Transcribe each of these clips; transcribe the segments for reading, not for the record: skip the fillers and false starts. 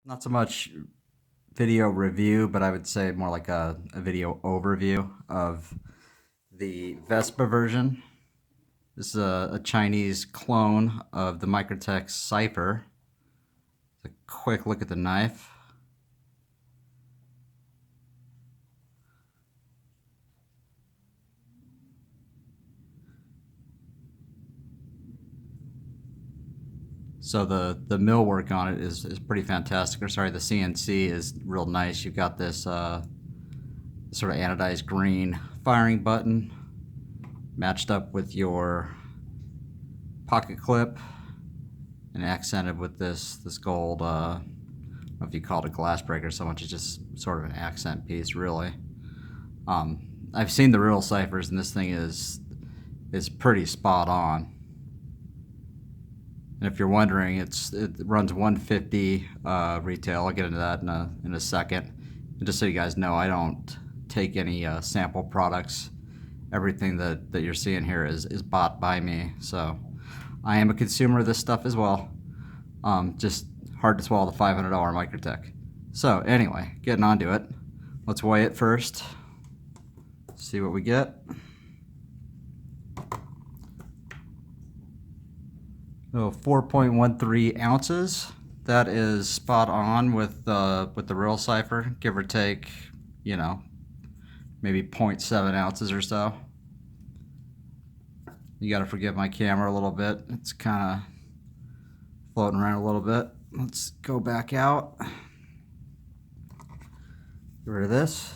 Not so much video review, but I would say more like a video overview of the Vespa version. This is a Chinese clone of the Microtech Cypher. A quick look at the knife. So the millwork on it is pretty fantastic. Or sorry, the CNC is real nice. You've got this sort of anodized green firing button matched up with your pocket clip and accented with this gold, I don't know if you call it a glass breaker so much, it's just sort of an accent piece, really. I've seen the real Cyphers, and this thing is pretty spot on. And if you're wondering, it runs $150 retail. I'll get into that in a second. And just so you guys know, I don't take any sample products. Everything that you're seeing here is bought by me. So I am a consumer of this stuff as well. Just hard to swallow the $500 Microtech. So anyway, getting onto it. Let's weigh it first. See what we get. So 4.13 ounces. That is spot on with the real Cypher, give or take, you know, maybe 0.7 ounces or so. You got to forgive my camera a little bit. It's kind of floating around a little bit. Let's go back out. Get rid of this.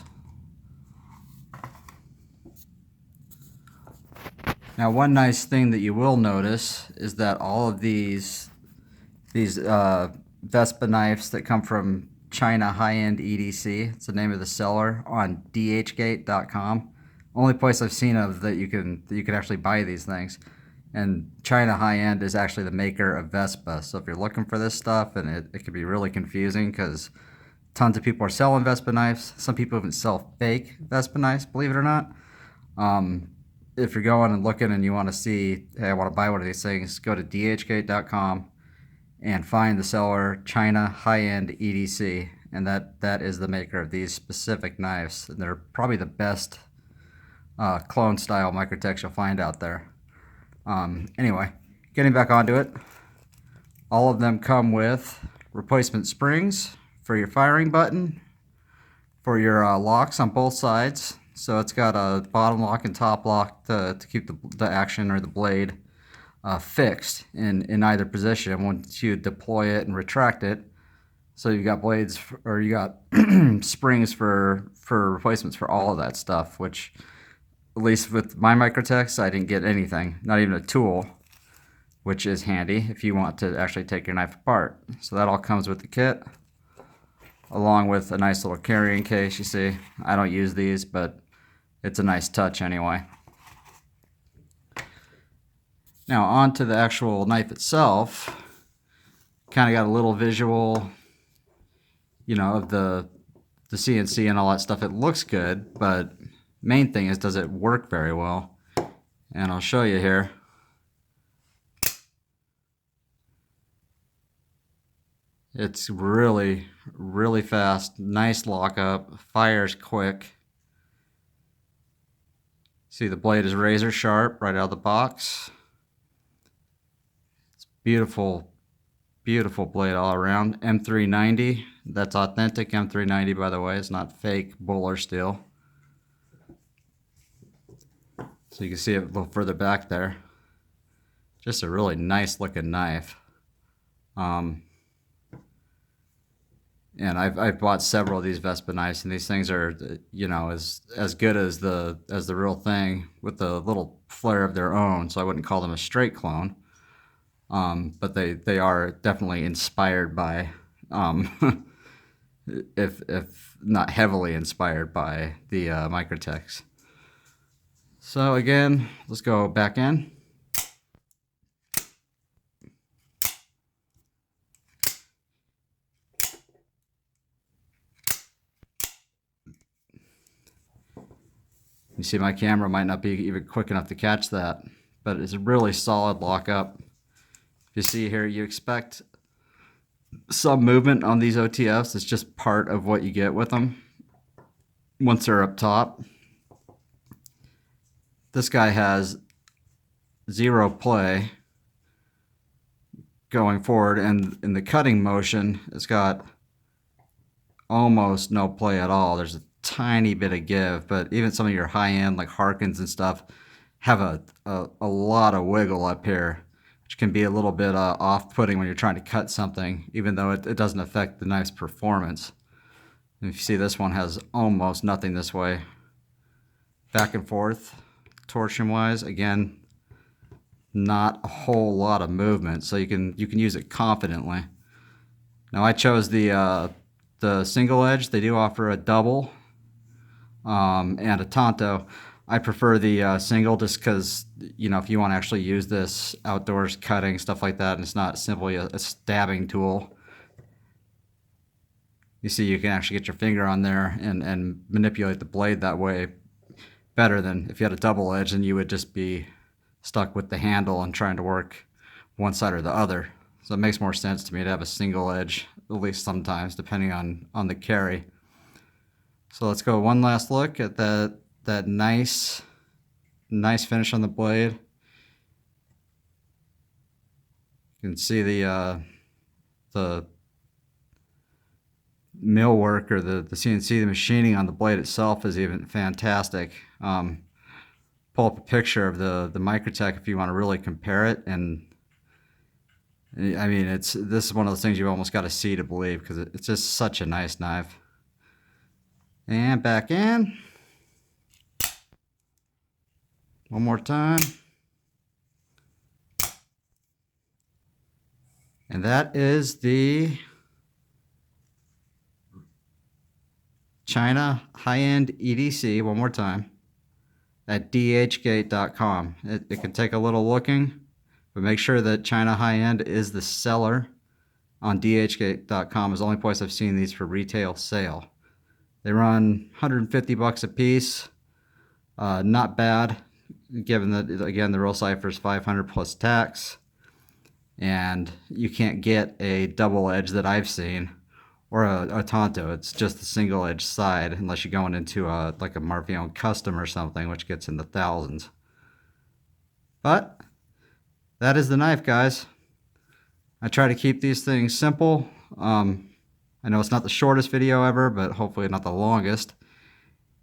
Now, one nice thing that you will notice is that all of these Vespa knives that come from China High End EDC, it's the name of the seller, on dhgate.com. Only place I've seen of that you can actually buy these things. And China High End is actually the maker of Vespa. So if you're looking for this stuff, and it can be really confusing because tons of people are selling Vespa knives. Some people even sell fake Vespa knives, believe it or not. If you're going and looking and you want to see, hey, I want to buy one of these things, go to dhgate.com and find the seller China High End EDC, and that is the maker of these specific knives. And they're probably the best clone style Microtechs you'll find out there. Anyway, getting back onto it, all of them come with replacement springs for your firing button, for your locks on both sides. So it's got a bottom lock and top lock to keep the action or the blade fixed in either position once you deploy it and retract it. So you got blades, or you got springs for replacements for all of that stuff, which at least with my Microtechs, I didn't get anything, not even a tool, which is handy if you want to actually take your knife apart. So that all comes with the kit, along with a nice little carrying case. You see, I don't use these, but it's a nice touch anyway. Now on to the actual knife itself. Kind of got a little visual, you know, of the CNC and all that stuff. It looks good, but main thing is, does it work very well? And I'll show you here. It's really, really fast. Nice lockup. Fires quick. See, the blade is razor sharp right out of the box. It's beautiful, beautiful blade all around. M390, that's authentic M390, by the way. It's not fake Buller steel. So you can see it a little further back there. Just a really nice looking knife. And I've bought several of these Vespa knives, and these things are, you know, as good as the real thing, with a little flair of their own. So I wouldn't call them a straight clone, but they are definitely inspired by, if not heavily inspired by, the Microtechs. So again, let's go back in. You see, my camera might not be even quick enough to catch that, but it's a really solid lockup. You see here, you expect some movement on these OTFs. It's just part of what you get with them once they're up top. This guy has zero play going forward, and in the cutting motion, it's got almost no play at all. There's a tiny bit of give, but even some of your high-end like Harkins and stuff have a lot of wiggle up here, which can be a little bit off-putting when you're trying to cut something, even though it doesn't affect the knife's performance. And if you see, this one has almost nothing this way. Back and forth, torsion-wise, again, not a whole lot of movement, so you can use it confidently. Now I chose the single edge. They do offer a double and a tanto. I prefer the single just because, you know, if you want to actually use this outdoors cutting, stuff like that, and it's not simply a stabbing tool. You see, you can actually get your finger on there and manipulate the blade that way better than if you had a double edge, and you would just be stuck with the handle and trying to work one side or the other. So it makes more sense to me to have a single edge, at least sometimes, depending on the carry. So let's go one last look at that nice finish on the blade. You can see the millwork, or the CNC, the machining on the blade itself is even fantastic. Pull up a picture of the Microtech if you want to really compare it, and I mean, this is one of those things you almost got to see to believe, because it's just such a nice knife. And back in. One more time. And that is the China High End EDC, one more time, at dhgate.com. It can take a little looking, but make sure that China High End is the seller on dhgate.com. Is the only place I've seen these for retail sale. They run $150 a piece. Not bad, given that, again, the real Cypher is $500 plus tax, and you can't get a double edge that I've seen, or a tanto. It's just the single edge side, unless you're going into like a Marfion custom or something, which gets in the thousands. But that is the knife, guys. I try to keep these things simple. I know it's not the shortest video ever, but hopefully not the longest.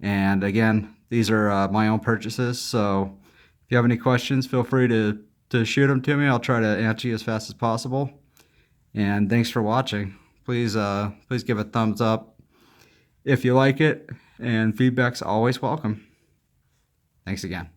And again, these are my own purchases, so if you have any questions, feel free to shoot them to me. I'll try to answer you as fast as possible. And thanks for watching. Please give a thumbs up if you like it, and feedback's always welcome. Thanks again.